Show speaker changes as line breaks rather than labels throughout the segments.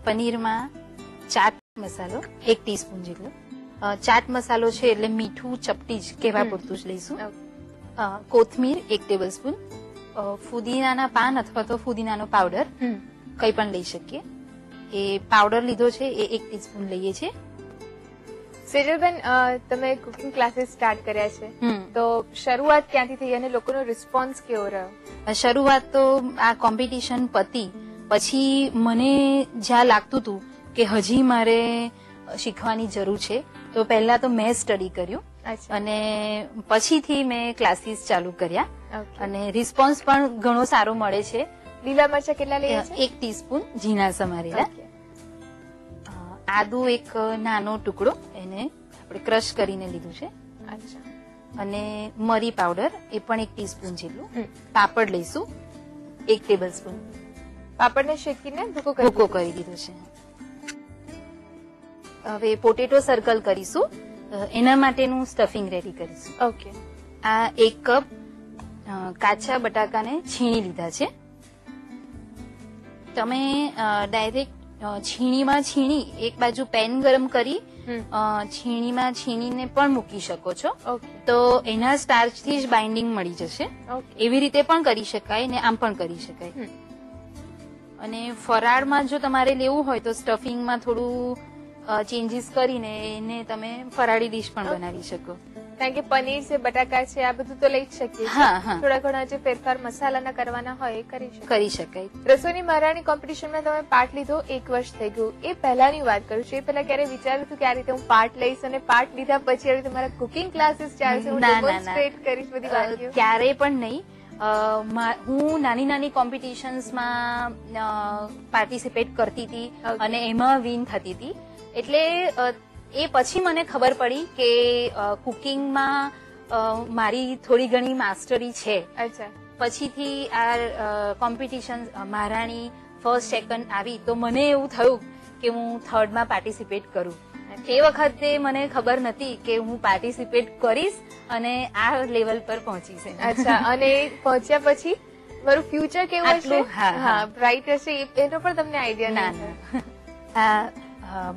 પનીરમાં ચાટ મસાલો 1 ટીસ્પૂન જેટલો. ચાટ મસાલો છે એટલે મીઠું ચપટી જ કહેવા પૂરતું જ લઈશું. કોથમીર 1 ટેબલ સ્પૂન. ફુદીનાના પાન અથવા તો ફુદીનાનો પાવડર કંઈ પણ લઈ શકીએ. એ પાવડર લીધો છે એ 1 ટીસ્પૂન લઈએ છીએ.
સેજલબેન, તમે કુકિંગ ક્લાસીસ સ્ટાર્ટ કર્યા છે, તો શરૂઆત ક્યાંથી થઈ અને લોકોનો રિસ્પોન્સ કેવો રહ્યો?
શરૂઆત તો આ કોમ્પિટિશન પતી પછી મને જ્યાં લાગતું હતું કે હજી મારે શીખવાની જરૂર છે, તો પહેલા તો મેં સ્ટડી કર્યું અને પછીથી મેં ક્લાસીસ ચાલુ કર્યા અને રિસ્પોન્સ પણ ઘણો સારો મળે છે.
લીલા મરચા કેટલા લઈએ છે?
1 ટીસ્પૂન ઝીણા સમારેલા. આદુ 1 નાનો ટુકડો, એને આપણે ક્રશ કરીને લીધું છે. અને મરી પાવડર એ પણ 1 ટીસ્પૂન જેટલું. પાપડ લઈશું 1 ટેબલ સ્પૂન.
પાપડને શેકીને
ભૂકો કરી દીધો છે. હવે પોટેટો સર્કલ કરીશું, એના માટેનું સ્ટફિંગ રેડી કરીશું.
ઓકે.
આ 1 કપ કાચા બટાકાને છીણી લીધા છે. તમે ડાયરેક્ટ છીણીમાં છીણી એક બાજુ પેન ગરમ કરી છીણીમાં છીણીને પણ મૂકી શકો છો, તો એના સ્ટાર્ચથી જ બાઇન્ડિંગ મળી જશે. એવી રીતે પણ કરી શકાય ને આમ પણ કરી શકાય. અને ફરાળમાં જો તમારે લેવું હોય તો સ્ટફિંગમાં થોડું ચેન્જીસ કરીને એને તમે ફરાળી ડીશ પણ બનાવી શકો.
કારણ કે પનીર છે, બટાકા છે, આ બધું તો લઈ જ શકીએ. થોડા ઘણા જે ફેરફાર મસાલાના કરવાના હોય એ કરી શકાય. રસોઈની મહારાણી કોમ્પિટિશનમાં તમે પાર્ટ લીધો, 1 વર્ષ થઈ ગયું. એ પહેલાની વાત કરું છું, એ પહેલા ક્યારે વિચાર્યું હતું કે આ રીતે હું પાર્ટ લઈશ અને પાર્ટ લીધા પછી આવી રીતે મારા કુકિંગ ક્લાસીસ ચાલશે, હું ડેમોન્સ્ટ્રેટ કરીશ બધી વાનગીઓ?
ક્યારેય પણ નહીં. હું નાની નાની કોમ્પિટિશન્સમાં પાર્ટિસિપેટ કરતી હતી અને એમાં વિન થતી હતી. એટલે એ પછી મને ખબર પડી કે કુકિંગમાં મારી થોડી ઘણી માસ્ટરી છે. પછીથી આ કોમ્પિટિશન મહારાણી ફર્સ્ટ સેકન્ડ આવી તો મને એવું થયું કે હું 3rd માં પાર્ટિસિપેટ કરું. એ વખતે મને ખબર નથી કે હું પાર્ટિસિપેટ કરીશ અને આ લેવલ પર પહોંચીશ.
અને પહોંચ્યા પછી મારું ફ્યુચર કેવું હશે? બ્રાઇટ હશે એનો પણ તમને આઈડિયા
ના?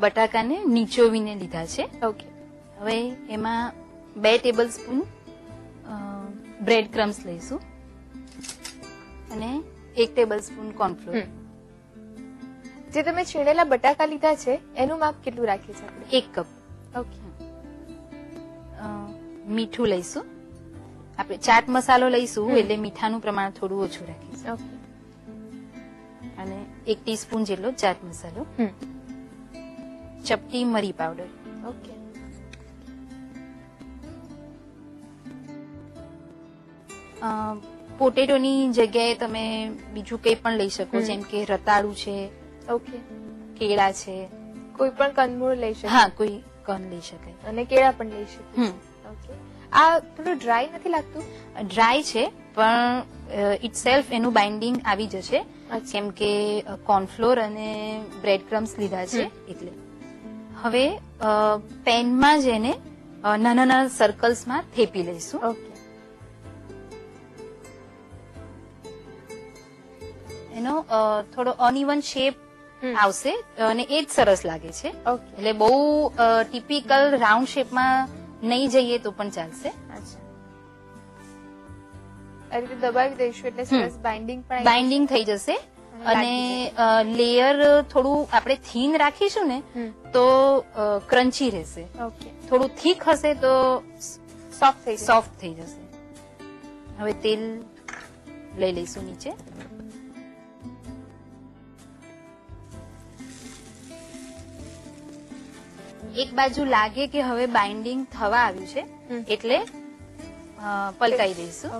બટાકાને નીચોવીને લીધા છે.
ઓકે.
હવે એમાં 2 ટેબલ સ્પૂન બ્રેડ ક્રમ્સ લઈશું અને 1 ટેબલ સ્પૂન કોર્નફ્લોર.
જે તમે છીણેલા બટાકા લીધા છે એનું માપ કેટલું રાખીએ છીએ આપણે?
1 કપ.
ઓકે.
મીઠું લઈશું, આપણે ચાટ મસાલો લઈશું એટલે મીઠાનું પ્રમાણ થોડું ઓછું રાખીશું. અને 1 ટીસ્પૂન જેટલો ચાટ મસાલો. ચપટી મરી પાવડર.
ઓકે.
પોટેટોની જગ્યાએ તમે બીજું કંઈ પણ લઈ શકો, જેમ કે રતાળું છે,
ઓકે, કેળા છે, કોઈ પણ કંદમૂળ લઈ શકાય.
હા, કોઈ કંદ લઈ શકાય
અને કેળા પણ લઈ શકાય. ઓકે. આ થોડું ડ્રાય નથી લાગતું?
ડ્રાય છે પણ ઇટસેલ્ફ એનું બાઇન્ડિંગ આવી જશે, કેમ કે કોર્નફ્લોર અને બ્રેડ ક્રમ્સ લીધા છે એટલે. હવે પેનમાં જ એને નાના નાના સર્કલ્સમાં થેપી લઈશું.
ઓકે.
એનો થોડો અનઇવન શેપ આવશે અને એ જ સરસ લાગે છે. એટલે બહુ ટિપિકલ રાઉન્ડ શેપમાં નહીં જઈએ તો પણ ચાલશે.
આ રીતે દબાવી દઈશું એટલે સરસ
બાઇન્ડિંગ થઈ જશે. અને લેયર થોડું આપણે થીન રાખીશું ને તો ક્રન્ચી રહેશે. થોડું થીક હશે તો સોફ્ટ થઈ જશે. હવે તેલ લઈ લઈશું નીચે. એક બાજુ લાગે કે હવે બાઇન્ડિંગ થવા આવ્યું છે એટલે પલટાઈ દઈશું.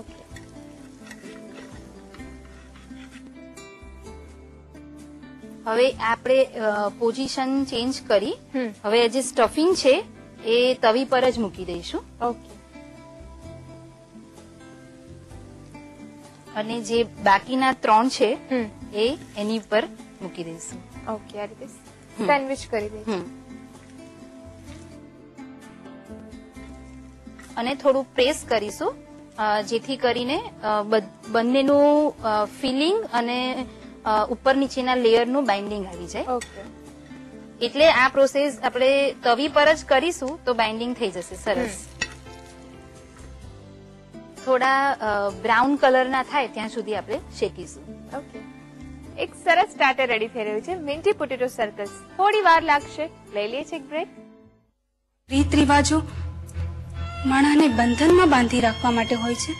હવે આપણે પોઝિશન ચેન્જ કરી હવે જે સ્ટફિંગ છે એ તવી પર જ મૂકી દઈશું.
ઓકે.
અને જે બાકીના 3 છે એ એની પર મૂકી દઈશું.
ઓકે. આ રીતે સેન્ડવિચ કરી દઈશું.
અને થોડું પ્રેસ કરીશું જેથી કરીને બંનેનું ફિલિંગ અને ઉપર નીચેના લેયરનું બાઇન્ડિંગ આવી જાય.
ઓકે.
એટલે આ પ્રોસેસ આપણે તવી પર જ કરીશું તો બાઇન્ડિંગ થઈ જશે સરસ. થોડા બ્રાઉન કલરના થાય ત્યાં સુધી આપણે શેકીશું.
ઓકે. એક સરસ સ્ટાર્ટર રેડી થઈ રહ્યું છે, મિન્ટી પોટેટો સર્કસ. થોડી વાર લાગશે, લઈ લઈએ છીએ એક બ્રેક.
રીત રિવાજો માણસને બંધનમાં બાંધી રાખવા માટે હોય છે.